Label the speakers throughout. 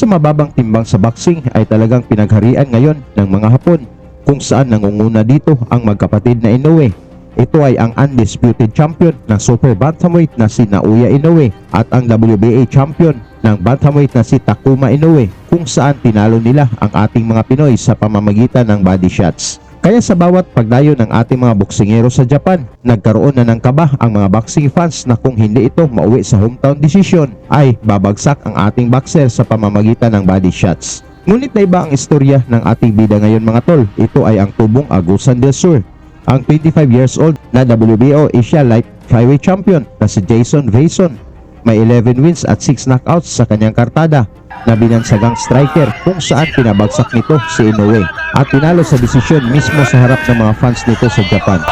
Speaker 1: sa mababang timbang sa boxing ay talagang pinagharian ngayon ng mga Hapon, kung saan nangunguna dito ang magkapatid na Inoue. Ito ay ang undisputed champion ng super bantamweight na si Naoya Inoue at ang WBA champion ng bantamweight na si Takuma Inoue, kung saan tinalo nila ang ating mga Pinoy sa pamamagitan ng body shots. Kaya sa bawat pagdayo ng ating mga boksingero sa Japan, nagkaroon na ng kaba ang mga boxing fans na kung hindi ito mauwi sa hometown decision ay babagsak ang ating boxer sa pamamagitan ng body shots. Ngunit na iba ang istorya ng ating bida ngayon mga tol. Ito ay ang tubong Agusan del Sur, ang 25 years old na WBO Asia Light Flyweight Champion na si Jason Vason. May 11 wins at 6 knockouts sa kanyang kartada na binansagang striker, kung saan pinabagsak nito si Inoue at tinalo sa desisyon mismo sa harap ng mga fans nito sa Japan.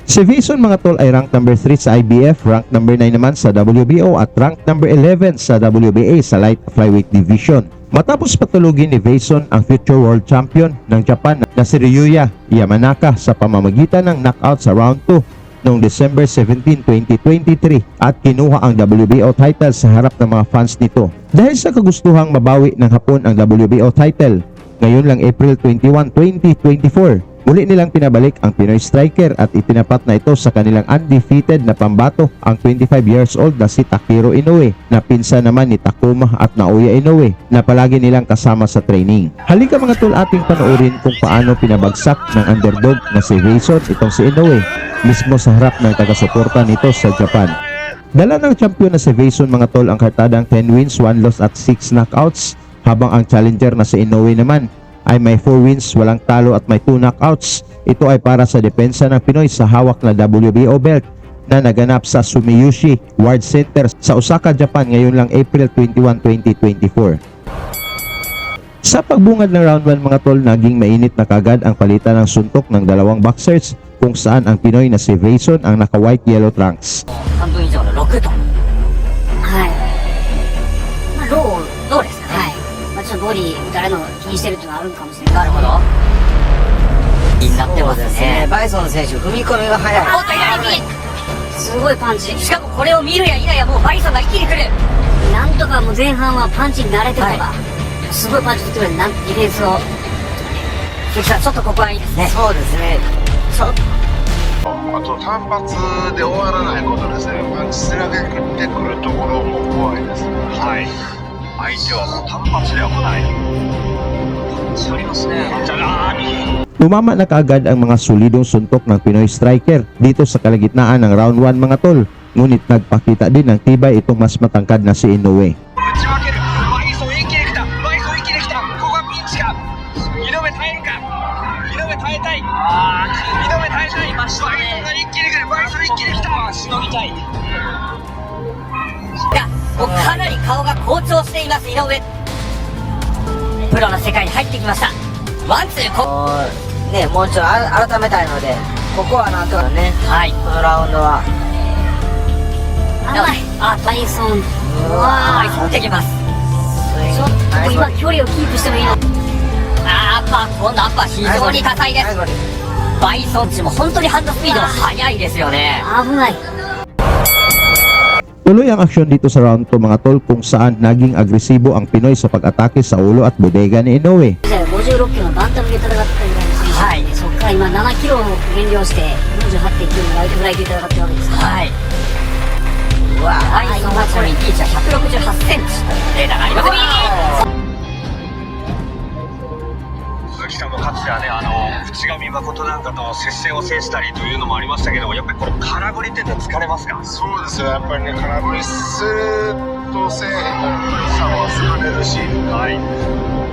Speaker 1: Si Vason mga tol ay rank number 3 sa IBF, rank number 9 naman sa WBO at rank number 11 sa WBA sa light flyweight division. Matapos patulugin ni Vason ang future world champion ng Japan na si Ryuya Yamanaka sa pamamagitan ng knockout sa round 2 noong December 17, 2023 at kinuha ang WBO title sa harap ng mga fans nito. Dahil sa kagustuhang mabawi ng Hapon ang WBO title, ngayon lang April 21, 2024, muli nilang pinabalik ang Pinoy striker at itinapat na ito sa kanilang undefeated na pambato ang 25 years old na si Takehiro Inoue, na pinsan naman ni Takuma at Naoya Inoue na palagi nilang kasama sa training. Halika mga tol, ating panoorin kung paano pinabagsak ng underdog na si Vason itong si Inoue mismo sa harap ng taga-suporta nito sa Japan. Dala ng champion na si Vason mga tol ang kartadang 10 wins, 1 loss at 6 knockouts, habang ang challenger na si Inoue naman ay may 4 wins, walang talo at may 2 knockouts. Ito ay para sa depensa ng Pinoy sa hawak na WBO belt na naganap sa Sumiyushi Ward Center sa Osaka, Japan ngayon lang April 21, 2024. Sa pagbungad ng round 1 mga tol, naging mainit na kagad ang palitan ng suntok ng dalawang boxers, kung saan ang Pinoy na si Vason ang naka-white yellow trunks.
Speaker 2: 半分以上の6トン。はい。まあ、ローですかね。はい。まあ、ちょっとボディ打たれるの気にしてるっていうのはあるかもしれない。なるほど。気になってますね。
Speaker 3: バイソン選手、踏み込みが早い。
Speaker 2: おっと、左右。すごいパンチ。しかもこれを見るや否やもうバイソンが一気に来る。なんとかもう前半はパンチに慣れてるとか、すごいパンチ打ってくるディフェンスを。鈴木さん、ちょっとここはいいですね。
Speaker 3: そうですね。
Speaker 4: あと単発で終わらないことですね。パンチスラが食ってくるところも怖いです。はい。相手はもう単発では来ない。パンチありますね。じゃあ右。
Speaker 1: Tumama na kaagad ang mga solidong suntok ng Pinoy striker dito sa kalagitnaan ng round 1 mga tol, ngunit nagpakita din ng tibay itong mas matangkad na si Inoue.
Speaker 4: 打ち分ける。バイソン一気に来た。バイソン一気に来た。ここがピンチか。井上耐えるか。井上耐えたい。井上耐えたい。バイソンが一気に来る。バイソン一気に来た。しのぎたい。
Speaker 2: いや、もうかなり顔が好調しています井上。プロの世界に入ってきました。ワンツー
Speaker 3: ね、もうちょい改めたいので、ここはなんとかね、
Speaker 2: はい。
Speaker 3: このラウンドは。
Speaker 2: 甘い。あ、バイソン。バイソン打ってきます。ちょっと今距離をキープしてもいいの。あー、アッパー、今度アッパー非常に多彩です。バイソンチも本当にハンドスピードが速いですよね。危ない。
Speaker 1: Tuloy ang aksyon dito sa round 2 mga tol, kung saan naging agresibo ang Pinoy sa pag-atake sa ulo at bodega ni Inoue.
Speaker 2: 56キロのバンタムで戦ってたみたいな選手、はい、そこから今7キロを減量して48.9のライトフライで戦ってるわけですから、はい、うわバイソンはちなみにリーチは168センチデータがあります。
Speaker 4: 鈴木さんもかつてはね、淵上誠なんかと接戦を制したりというのもありましたけども、やっぱりこの空振りっていうのは疲れますか？そうですよ、やっぱりね、空振りするとせえへんと良さは疲れるし、はい。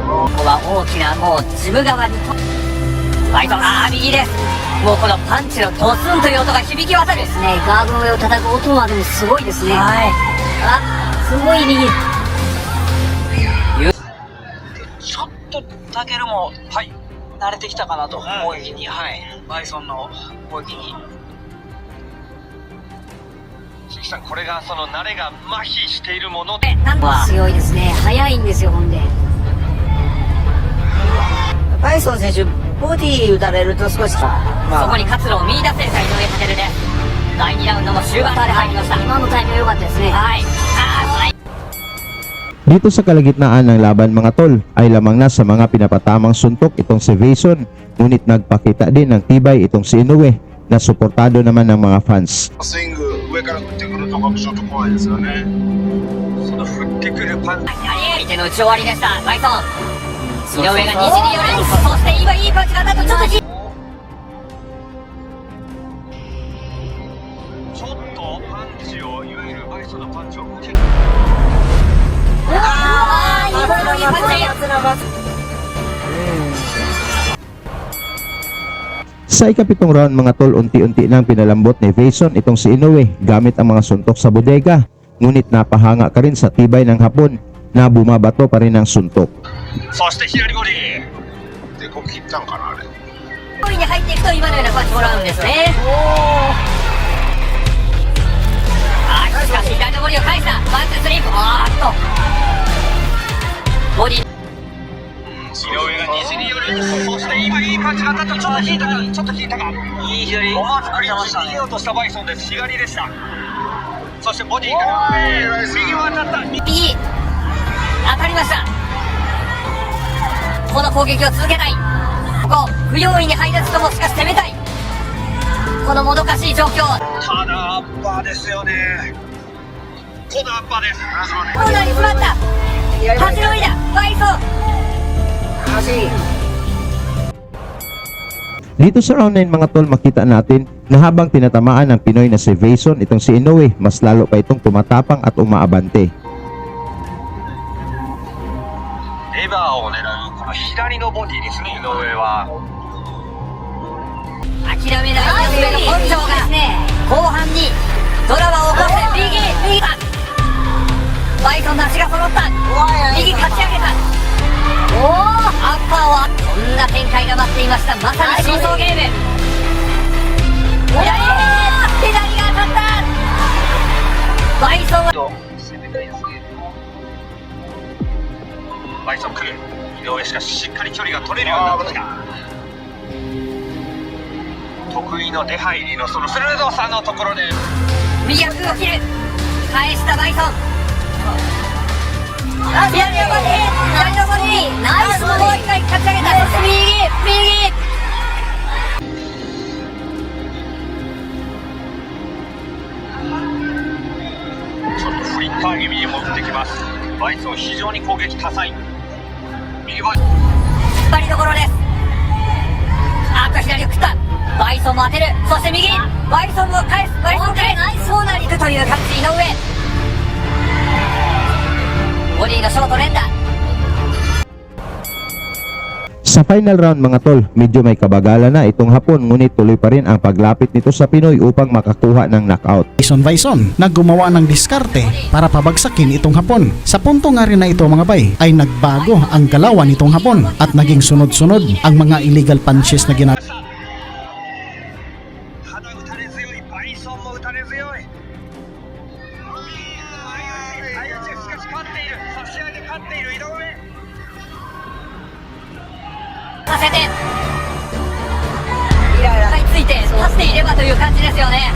Speaker 2: ここは大きなもうジム側にバイソン、右です。もうこのパンチのドスンという音が響き渡るですね。ガードの上を叩く音までもすごいですね。はい。あ、すごい右。
Speaker 3: ちょっとタケルも、はい、慣れてきたかなと、攻撃に、はい、バイソンの攻撃に。
Speaker 4: 鈴木さん、これがその慣れが麻痺しているもので、
Speaker 2: 強いですね。速いんですよ、ほんで。
Speaker 3: バイソン選手、ボディ打たれると少し、
Speaker 2: そこに活路を見出せるか井上翔です。第2ラウンドも終盤まで入りました。今のタイミング良かったですね。はい。
Speaker 1: Dito sa kalagitnaan ng laban mga tol ay lamang na sa mga pinapatamang suntok itong si Vason, ngunit nagpakita din ng tibay itong si Inoue na suportado naman ng mga fans.
Speaker 4: スイング上から振ってくるとかもちょっと怖いですよね。
Speaker 3: その振ってくるパン
Speaker 2: 相手の打ち終わりでしたバイソン井上が西に寄るそして今いいパンチが当たったちょっと
Speaker 3: ちょっとパンチをいわゆるバイソンのパンチを受ける
Speaker 2: ああいいパンチ
Speaker 1: Sa ikapitong round mga tol, unti-unti nang pinalambot ni Vason itong si Inoue gamit ang mga suntok sa bodega, ngunit napahanga ka rin sa tibay ng Hapon na bumabato pa rin ang suntok.
Speaker 3: そして左ボディ
Speaker 4: でこう切ったんかなあれ。
Speaker 2: 上位に入っていくと今のようなパンチもらうんですねしかし左のボディを返したワンツースリーボディ
Speaker 3: 井上が西に寄るそして今いいパンチが当たったちょっと引いたかちょっと引いたかいい左思わずクリッチ逃げようとしたバイソンです左でしたそしてボディから右は当たった
Speaker 2: 右当たりましたこの攻撃を続けたいここ不用意に入らずともしかし攻めたいこのもどかしい状況
Speaker 3: ただアッパーですよねこのアッパーです
Speaker 2: コーナーに詰まった8の上だバイソン
Speaker 1: Dito sa round 9 mga tol, makita natin na habang tinatamaan ng Pinoy na si Vason itong si Inoue, mas lalo pa itong tumatapang at umaabante.
Speaker 3: レバーを狙うこの左のボディですね井上は
Speaker 2: 諦めない井上の根性が後半にドラマを起こして右バイソンの足が揃った右かち上げたアッパーはこんな展開が待っていましたまさに真相ゲーム左が当たったバイソンは
Speaker 3: 攻めたいですねバイソン来る井上しかししっかり距離が取れるようになってきた得意の出入りのその鋭さのところで
Speaker 2: 右足を切る返したバイソン左のボディナイスもう一回勝ち上げたそして右
Speaker 3: ちょっとフリッパー気味に持ってきますバイソン非常に攻撃多彩右ボディ
Speaker 2: 引っ張りどころです左を食ったバイソンも当てるそして右バイソンも返すバイソン返すそうなりくという感じ井上ボディのショート連打
Speaker 1: Sa final round mga tol, medyo may kabagalan na itong Hapon, ngunit tuloy pa rin ang paglapit nito sa Pinoy upang makakuha ng knockout.
Speaker 5: Vason na gumawa ng diskarte para pabagsakin itong Hapon. Sa punto nga rin na ito mga bay ay nagbago ang galawan nitong Hapon at naging sunod-sunod ang mga illegal punches na ginagawa.
Speaker 3: ただ打たれ強いバイソンも打たれ強い相打ちしかし勝っているさあ試合で勝っている井上
Speaker 2: させて食いついて立っていればという感じですよね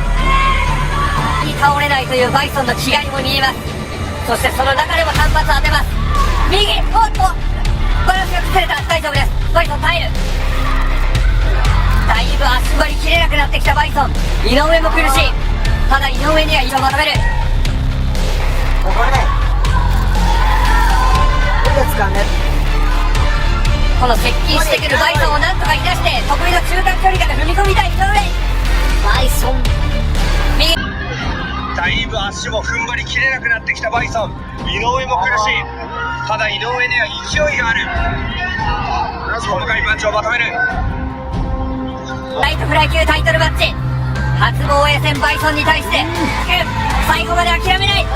Speaker 2: 倒れないというバイソンの気概も見えますそしてその中でも単発当てます右おっとバランスが崩れた大丈夫ですバイソン耐えるだいぶ足張り切れなくなってきたバイソン井上も苦しいただ井上には色をまとめるここでどうですかねこの接近してくるバイソンをなんとかいなして得意の中間距離から踏み込みたい井上バイソン右
Speaker 3: だいぶ足も踏ん張りきれなくなってきたバイソン井上も苦しいただ井上には勢いがある細かいパンチをまとめる
Speaker 2: ライトフライ級タイトルマッチ初防衛戦バイソンに対して最後まで諦めない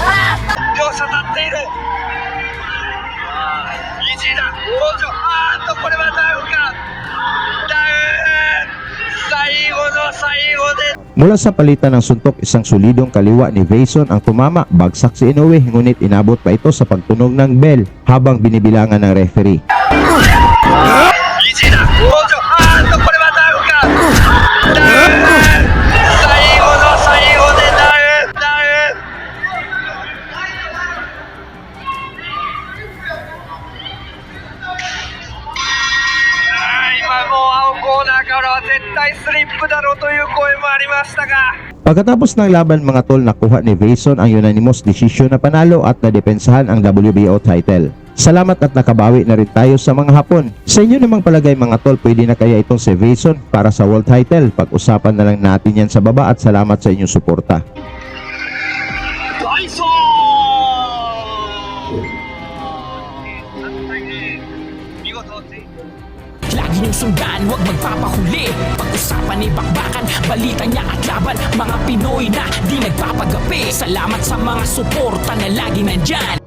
Speaker 3: 両者立っている意地だ根性これはダウンかダウン最後の最後で
Speaker 1: Mula sa palitan ng suntok, isang solidong kaliwa ni Vason ang tumama, bagsak si Inoue, ngunit inabot pa ito sa pagtunog ng bell habang binibilangan ng referee.
Speaker 3: 意地だ根性これはダウンかダウン最後の最後でダウンーナーからは絶対スリップだろうという声もありましたが
Speaker 1: Pagkatapos ng laban mga tol, nakuha ni Vason ang unanimous decision na panalo at nadepensahan ang WBO title. Salamat at nakabawi na rin tayo sa mga Hapon. Sa inyo namang palagay mga tol, pwede na kaya itong si Vason para sa world title? Pag-usapan na lang natin yan sa baba at salamat sa inyong suporta.
Speaker 3: ダイソー
Speaker 6: Lagi niyong sundan, huwag magpapahuli. Pag-usapan ni bakbakan, balita niya at laban. Mga Pinoy na di nagpapagapi. Salamat sa mga suporta na lagi nandyan.